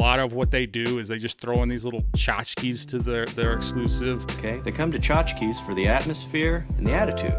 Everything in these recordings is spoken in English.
A lot of what they do is they just throw in these little tchotchkes to their exclusive. Okay, they come to tchotchkes for the atmosphere and the attitude.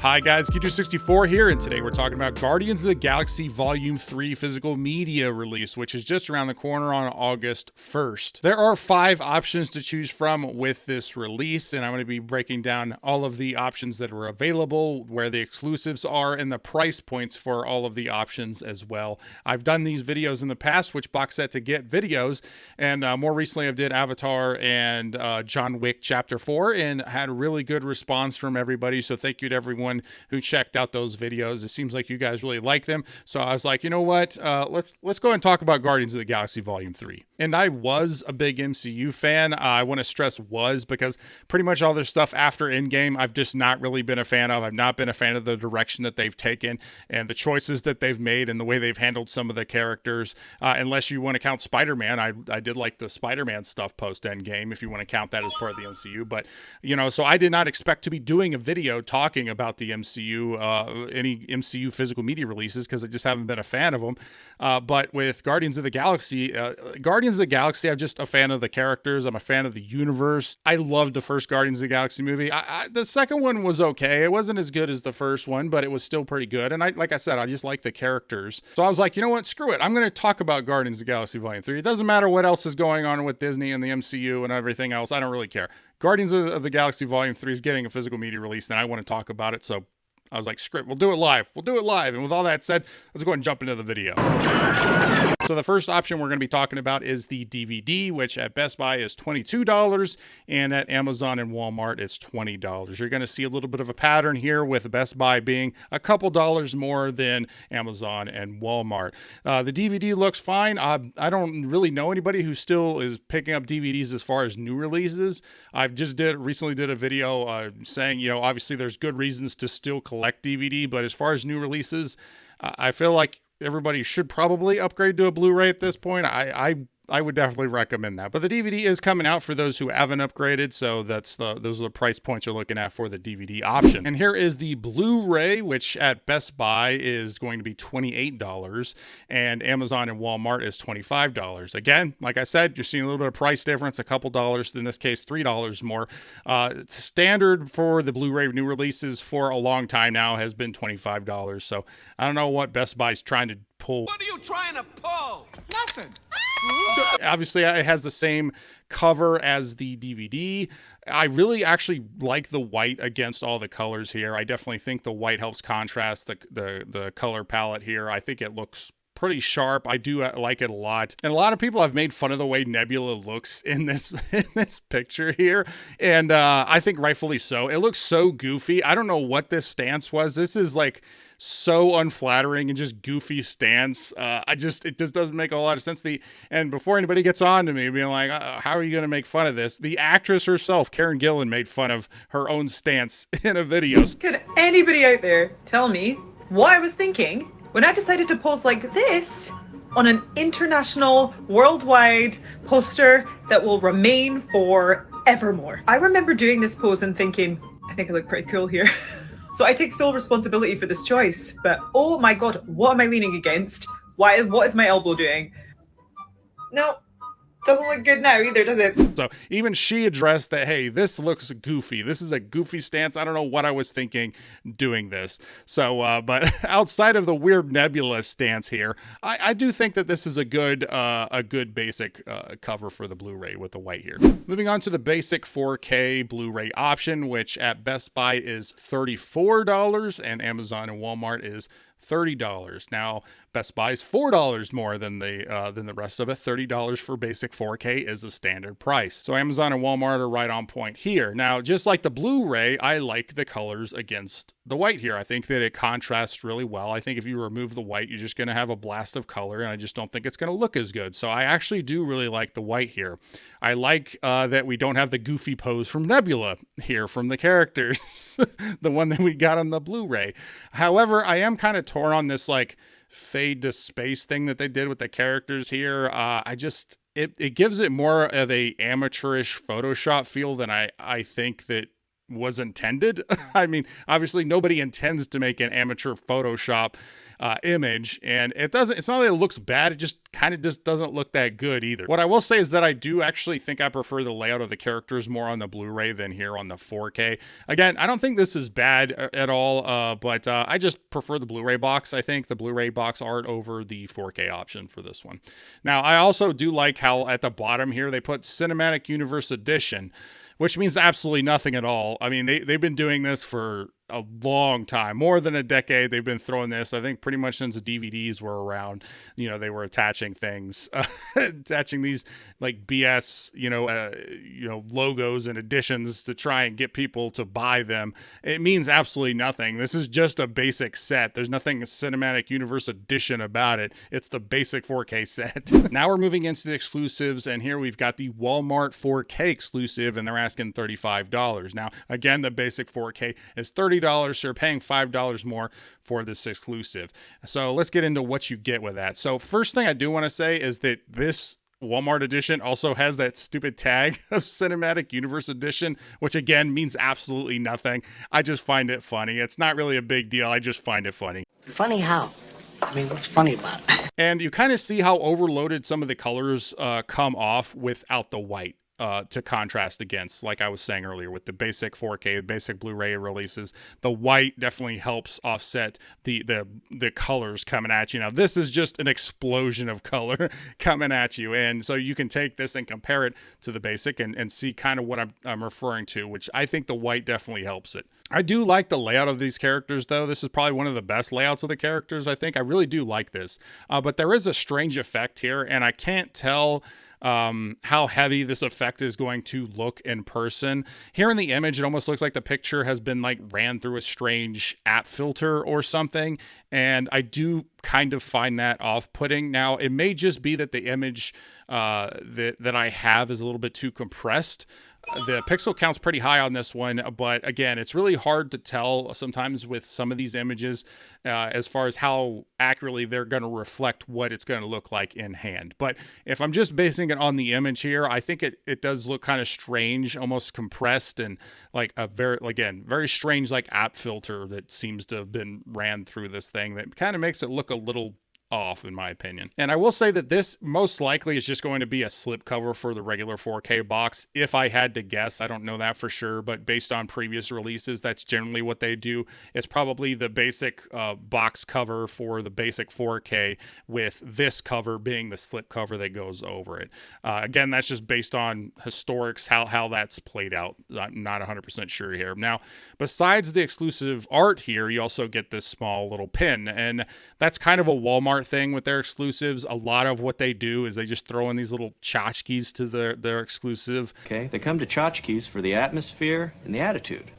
Hi guys, Geeker64 here, and today we're talking about Guardians of the Galaxy Volume 3 physical media release, which is just around the corner on August 1st. There are 5 options to choose from with this release, and I'm going to be breaking down all of the options that are available, where the exclusives are, and the price points for all of the options as well. I've done these videos in the past, which box set to get videos, and more recently I did Avatar and John Wick Chapter 4, and had a really good response from everybody, so thank you to everyone who checked out those videos. It seems like you guys really like them. So I was like, you know what? Let's go and talk about Guardians of the Galaxy Volume 3. And I was a big MCU fan. I want to stress was, because pretty much all their stuff after Endgame, I've just not really been a fan of. I've not been a fan of the direction that they've taken and the choices that they've made and the way they've handled some of the characters. Unless you want to count Spider-Man. I did like the Spider-Man stuff post Endgame, if you want to count that as part of the MCU. But, you know, so I did not expect to be doing a video talking about the MCU, any MCU physical media releases, because I just haven't been a fan of them. But with Guardians of the Galaxy, I'm just a fan of the characters. I'm a fan of the universe. I loved the first Guardians of the Galaxy movie. The second one was okay. It wasn't as good as the first one, but it was still pretty good. And like I said, I just like the characters. So I was like, you know what? Screw it. I'm going to talk about Guardians of the Galaxy Volume 3. It doesn't matter what else is going on with Disney and the MCU and everything else. I don't really care. Guardians of the Galaxy Volume 3 is getting a physical media release, and I want to talk about it. So I was like, screw it, we'll do it live. And with all that said, let's go ahead and jump into the video. So the first option we're going to be talking about is the DVD, which at Best Buy is $22, and at Amazon and Walmart is $20. You're going to see a little bit of a pattern here, with Best Buy being a couple dollars more than Amazon and Walmart. The DVD looks fine. I don't really know anybody who still is picking up DVDs as far as new releases. I've just recently did a video saying, you know, obviously there's good reasons to still collect DVD, but as far as new releases, I feel like everybody should probably upgrade to a Blu-ray at this point. I would definitely recommend that. But the DVD is coming out for those who haven't upgraded, so those are the price points you're looking at for the DVD option. And here is the Blu-ray, which at Best Buy is going to be $28, and Amazon and Walmart is $25. Again, like I said, you're seeing a little bit of price difference, a couple dollars, in this case $3 more. It's standard for the Blu-ray new releases for a long time now has been $25. So I don't know what Best Buy's trying to pull. What are you trying to pull? Nothing. Obviously, it has the same cover as the DVD. I really actually like the white against all the colors here. I definitely think the white helps contrast the color palette here. I think it looks pretty sharp. I do like it a lot. And a lot of people have made fun of the way Nebula looks in this picture here. And I think rightfully so. It looks so goofy. I don't know what this stance was. This is like so unflattering and just goofy stance. It just doesn't make a lot of sense. And before anybody gets on to me being like, how are you going to make fun of this? The actress herself, Karen Gillan, made fun of her own stance in a video. Can anybody out there tell me what I was thinking when I decided to pose like this on an international, worldwide poster that will remain forevermore? I remember doing this pose and thinking, I think I look pretty cool here. So I take full responsibility for this choice, but oh my God, what am I leaning against? What is my elbow doing? No, doesn't look good now either, does it? So even she addressed that, hey, this looks goofy. This is a goofy stance. I don't know what I was thinking doing this. So, but outside of the weird Nebula stance here, I do think that this is a good basic cover for the Blu-ray with the white here. Moving on to the basic 4K Blu-ray option, which at Best Buy is $34 and Amazon and Walmart is $30. Now, Best Buy is $4 more than the rest of it. $30 for basic 4K is the standard price. So Amazon and Walmart are right on point here. Now, just like the Blu-ray, I like the colors against the white here. I think that it contrasts really well. I think if you remove the white, you're just going to have a blast of color, and I just don't think it's going to look as good. So I actually do really like the white here. I like that we don't have the goofy pose from Nebula here from the characters, the one that we got on the Blu-ray. However, I am kind of torn on this like fade to space thing that they did with the characters here. It gives it more of a amateurish Photoshop feel than I think that was intended. I mean, obviously nobody intends to make an amateur Photoshop image, and it's not that it looks bad, it just kind of just doesn't look that good either. What I will say is that I do actually think I prefer the layout of the characters more on the Blu-ray than here on the 4K. Again, I don't think this is bad at all, but I just prefer the Blu-ray box. I think the Blu-ray box art over the 4K option for this one. Now, I also do like how at the bottom here they put Cinematic Universe Edition, which means absolutely nothing at all. I mean, they've been doing this for a long time, more than a decade. They've been throwing this, I think, pretty much since the DVDs were around. You know, they were attaching things, attaching these like BS, logos and editions to try and get people to buy them. It means absolutely nothing. This is just a basic set. There's nothing Cinematic Universe Edition about it. It's the basic 4K set. Now we're moving into the exclusives, and here we've got the Walmart 4K exclusive, and they're asking $35. Now, again, the basic 4K is $30. So you're paying $5 more for this exclusive. So let's get into what you get with that. So first thing I do want to say is that this Walmart edition also has that stupid tag of Cinematic Universe Edition, which again means absolutely nothing. I just find it funny. It's not really a big deal. I just find it funny. Funny how? I mean, what's funny about it? And you kind of see how overloaded some of the colors come off without the white. To contrast against, like I was saying earlier, with the basic 4K, basic Blu-ray releases, the white definitely helps offset the colors coming at you. Now, this is just an explosion of color coming at you, and so you can take this and compare it to the basic and see kind of what I'm referring to, which I think the white definitely helps it. I do like the layout of these characters, though. This is probably one of the best layouts of the characters, I think. I really do like this, but there is a strange effect here, and I can't tell how heavy this effect is going to look in person. Here in the image, it almost looks like the picture has been like ran through a strange app filter or something, and I do kind of find that off-putting. Now, it may just be that the image that I have is a little bit too compressed. The pixel count's pretty high on this one, but again, it's really hard to tell sometimes with some of these images as far as how accurately they're going to reflect what it's going to look like in hand. But if I'm just basing it on the image here, I think it does look kind of strange, almost compressed, and like a very strange like app filter that seems to have been ran through this thing that kind of makes it look a little off, in my opinion. And I will say that this most likely is just going to be a slipcover for the regular 4K box. If I had to guess, I don't know that for sure, but based on previous releases, that's generally what they do. It's probably the basic box cover for the basic 4K, with this cover being the slipcover that goes over it. Again, that's just based on historics, how that's played out. I'm not 100% sure here. Now, besides the exclusive art here, you also get this small little pin, and that's kind of a Walmart thing with their exclusives. A lot of what they do is they just throw in these little tchotchkes to their exclusive. Okay, they come to tchotchkes for the atmosphere and the attitude.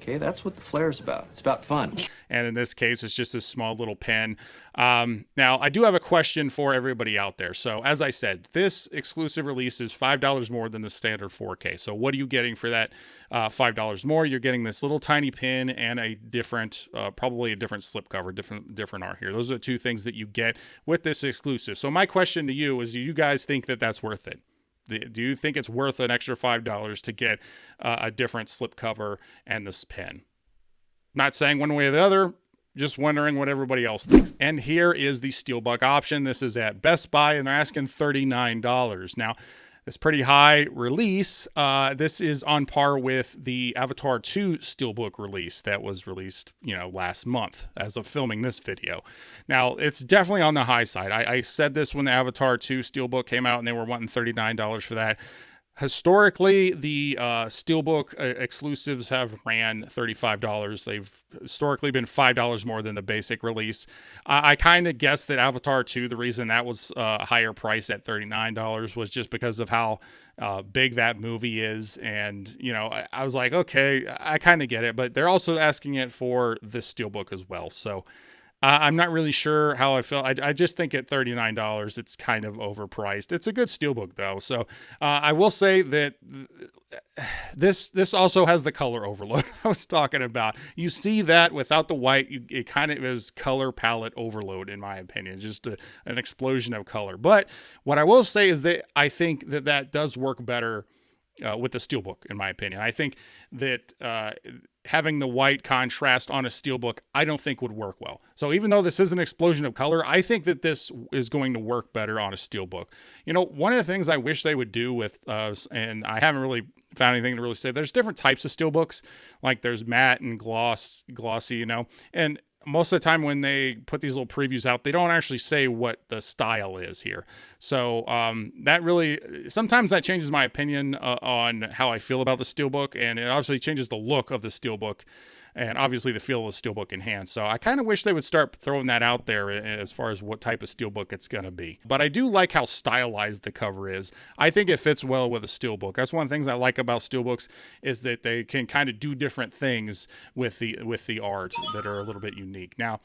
Okay, that's what the flare's about. It's about fun. And in this case, it's just a small little pin. Now, I do have a question for everybody out there. So, as I said, this exclusive release is $5 more than the standard 4K. So, what are you getting for that $5 more? You're getting this little tiny pin and a different, probably a different slipcover, different art here. Those are the two things that you get with this exclusive. So, my question to you is, do you guys think that that's worth it? Do you think it's worth an extra $5 to get a different slipcover and this pen? Not saying one way or the other, just wondering what everybody else thinks. And here is the Steelbook option. This is at Best Buy, and they're asking $39. Now, it's pretty high release. This is on par with the Avatar 2 Steelbook release that was released, last month as of filming this video. Now, it's definitely on the high side. I said this when the Avatar 2 Steelbook came out, and they were wanting $39 for that. Historically, the Steelbook exclusives have ran $35. They've historically been $5 more than the basic release. I kind of guessed that Avatar 2, the reason that was a higher price at $39 was just because of how big that movie is. And, I was like, okay, I kind of get it. But they're also asking it for this Steelbook as well. So I'm not really sure how I feel. I just think at $39, it's kind of overpriced. It's a good Steelbook, though. So I will say that this also has the color overload I was talking about. You see that without the white, it kind of is color palette overload, in my opinion. Just an explosion of color. But what I will say is that I think that does work better with the Steelbook, in my opinion. I think that having the white contrast on a Steelbook, I don't think would work well. So even though this is an explosion of color, I think that this is going to work better on a Steelbook. You know, one of the things I wish they would do with, and I haven't really found anything to really say, there's different types of Steelbooks. Like there's matte and glossy, you know, and most of the time when they put these little previews out, they don't actually say what the style is here. So that really, sometimes that changes my opinion on how I feel about the Steelbook, and it obviously changes the look of the Steelbook and obviously the feel of the Steelbook in hand. So I kind of wish they would start throwing that out there as far as what type of Steelbook it's going to be. But I do like how stylized the cover is. I think it fits well with a Steelbook. That's one of the things I like about Steelbooks, is that they can kind of do different things with the art that are a little bit unique. Now,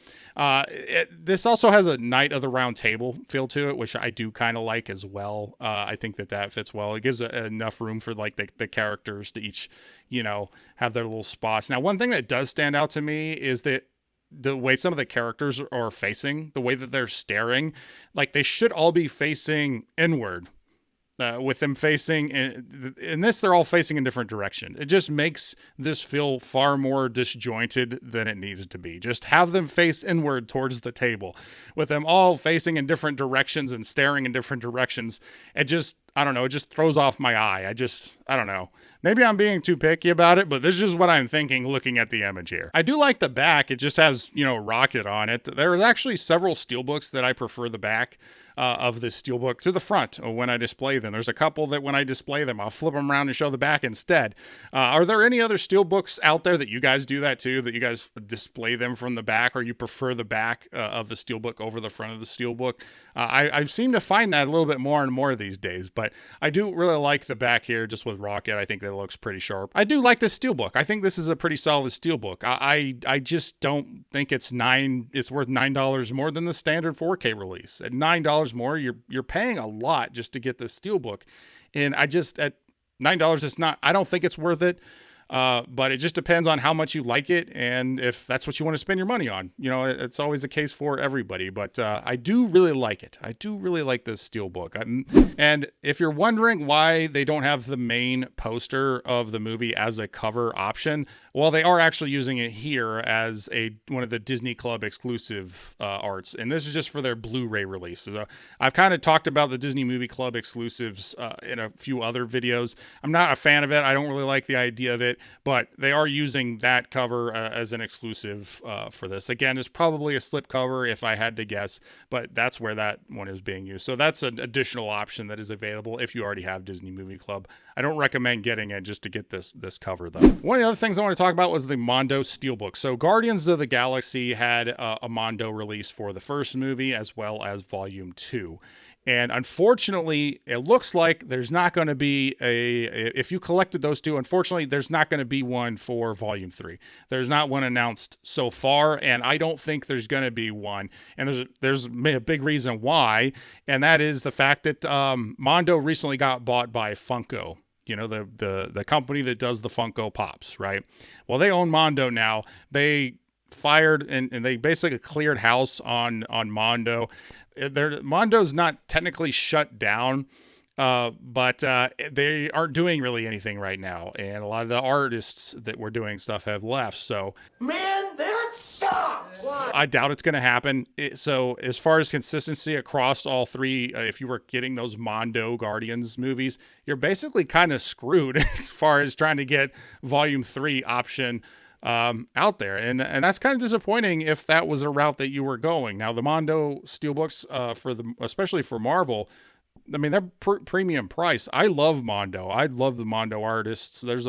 this also has a Knight of the Round Table feel to it, which I do kind of like as well. I think that fits well. It gives enough room for like the characters to each, you know, have their little spots. Now, one thing that does stand out to me is that the way some of the characters are facing, the way that they're staring, like they should all be facing inward. With them facing, in this, they're all facing in different direction. It just makes this feel far more disjointed than it needs to be. Just have them face inward towards the table. With them all facing in different directions and staring in different directions, it just, I don't know, it just throws off my eye. I don't know. Maybe I'm being too picky about it, but this is just what I'm thinking looking at the image here. I do like the back. It just has, you know, Rocket on it. There's actually several Steelbooks that I prefer the back of this Steelbook to the front when I display them. There's a couple that when I display them, I'll flip them around and show the back instead. Are there any other Steelbooks out there that you guys do that too, that you guys display them from the back, or you prefer the back of the Steelbook over the front of the Steelbook? I seem to find that a little bit more and more these days, but I do really like the back here just with Rocket. I think that looks pretty sharp. I do like this Steelbook. I think this is a pretty solid Steelbook. I just don't think it's worth $9 more than the standard 4K release. At $9 more, you're paying a lot just to get this Steelbook. And at $9, it's not, I don't think it's worth it. But it just depends on how much you like it and if that's what you want to spend your money on. You know, it's always the case for everybody, but I do really like it. I do really like this Steelbook. And if you're wondering why they don't have the main poster of the movie as a cover option, well, they are actually using it here as one of the Disney Club exclusive arts. And this is just for their Blu-ray release. So I've kind of talked about the Disney Movie Club exclusives in a few other videos. I'm not a fan of it. I don't really like the idea of it. But they are using that cover as an exclusive for this. Again, it's probably a slip cover if I had to guess, but that's where that one is being used. So that's an additional option that is available if you already have Disney Movie Club. I don't recommend getting it just to get this cover though. One of the other things I want to talk about was the Mondo Steelbook. So Guardians of the Galaxy had a Mondo release for the first movie as well as Volume 2. And unfortunately, it looks like there's not going to be if you collected those two, unfortunately, there's not going to be one for Volume 3. There's not one announced so far, and I don't think there's going to be one. And there's a big reason why, and that is the fact that Mondo recently got bought by Funko. You know, the company that does the Funko Pops, right? Well, they own Mondo now. They fired and they basically cleared house on Mondo. Mondo's not technically shut down, but they aren't doing really anything right now. And a lot of the artists that were doing stuff have left. So, Man, that sucks! I doubt it's going to happen. So as far as consistency across all three, if you were getting those Mondo Guardians movies, you're basically kind of screwed as far as trying to get Volume 3 option out there. And that's kind of disappointing if that was a route that you were going. Now, the Mondo Steelbooks, especially for Marvel, I mean, they're premium price. I love Mondo. I love the Mondo artists. There's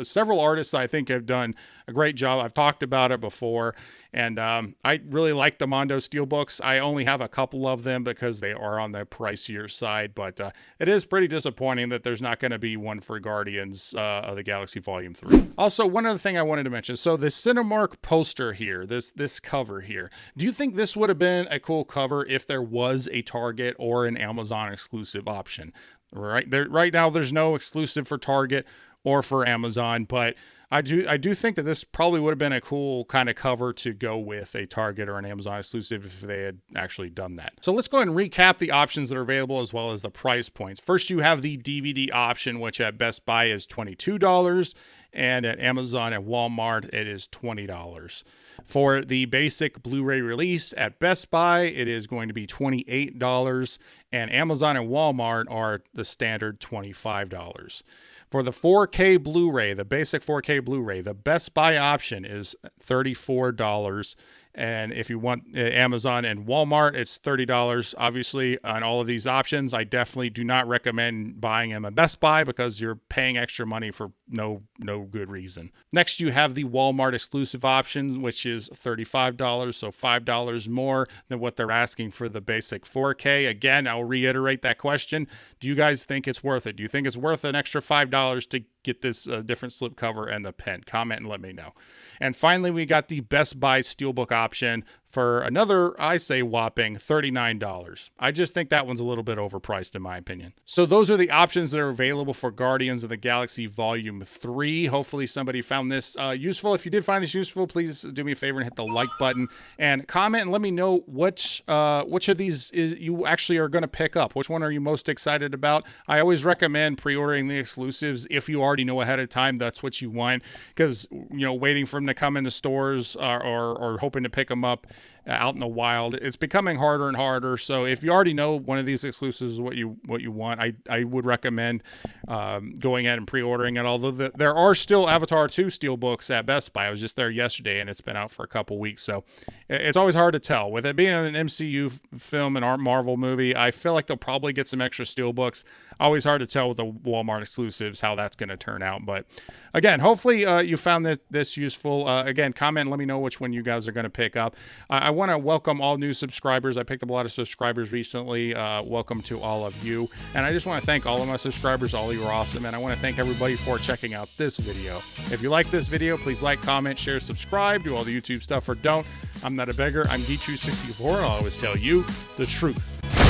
several artists I think have done a great job. I've talked about it before, and I really like the Mondo Steelbooks. I only have a couple of them because they are on the pricier side, but it is pretty disappointing that there's not going to be one for Guardians of the Galaxy Volume 3. Also, one other thing I wanted to mention. So the Cinemark poster here, this cover here, do you think this would have been a cool cover if there was a Target or an Amazon exclusive option? Right now, there's no exclusive for Target or for Amazon, but I do think that this probably would have been a cool kind of cover to go with a Target or an Amazon exclusive if they had actually done that. So let's go ahead and recap the options that are available as well as the price points. First, you have the DVD option, which at Best Buy is $22, and at Amazon and Walmart, it is $20. For the basic Blu-ray release at Best Buy, it is going to be $28, and Amazon and Walmart are the standard $25. For the 4K Blu-ray, the basic 4K Blu-ray, the Best Buy option is $34. And if you want Amazon and Walmart, it's $30. Obviously, on all of these options, I definitely do not recommend buying them at Best Buy because you're paying extra money for no good reason. Next, you have the Walmart exclusive option, which is $35, so $5 more than what they're asking for the basic 4K. Again, I'll reiterate that question. Do you guys think it's worth it? Do you think it's worth an extra $5 to get this different slipcover and the pen? Comment and let me know. And finally, we got the Best Buy Steelbook option for another, I say, whopping $39. I just think that one's a little bit overpriced in my opinion. So those are the options that are available for Guardians of the Galaxy Volume 3. Hopefully somebody found this useful. If you did find this useful, please do me a favor and hit the like button and comment and let me know which of these you actually are going to pick up. Which one are you most excited about? I always recommend pre-ordering the exclusives if you already know ahead of time that's what you want, because waiting for them to come into stores or hoping to pick them up out in the wild, it's becoming harder and harder. So if you already know one of these exclusives is what you want, I would recommend going ahead and pre-ordering it. Although there are still Avatar 2 Steelbooks at Best Buy. I was just there yesterday and it's been out for a couple weeks, so it's always hard to tell. With it being an MCU film and Marvel movie, I feel like they'll probably get some extra Steelbooks. Always hard to tell with the Walmart exclusives how that's going to turn out. But again, hopefully you found this useful. Again, comment and let me know which one you guys are going to pick up. I want to welcome all new subscribers. I picked up a lot of subscribers recently. Welcome to all of you. And I just want to thank all of my subscribers. All of you are awesome. And I want to thank everybody for checking out this video. If you like this video, please like, comment, share, subscribe, do all the YouTube stuff, or don't. I'm not a beggar. I'm Geechu64. I'll always tell you the truth.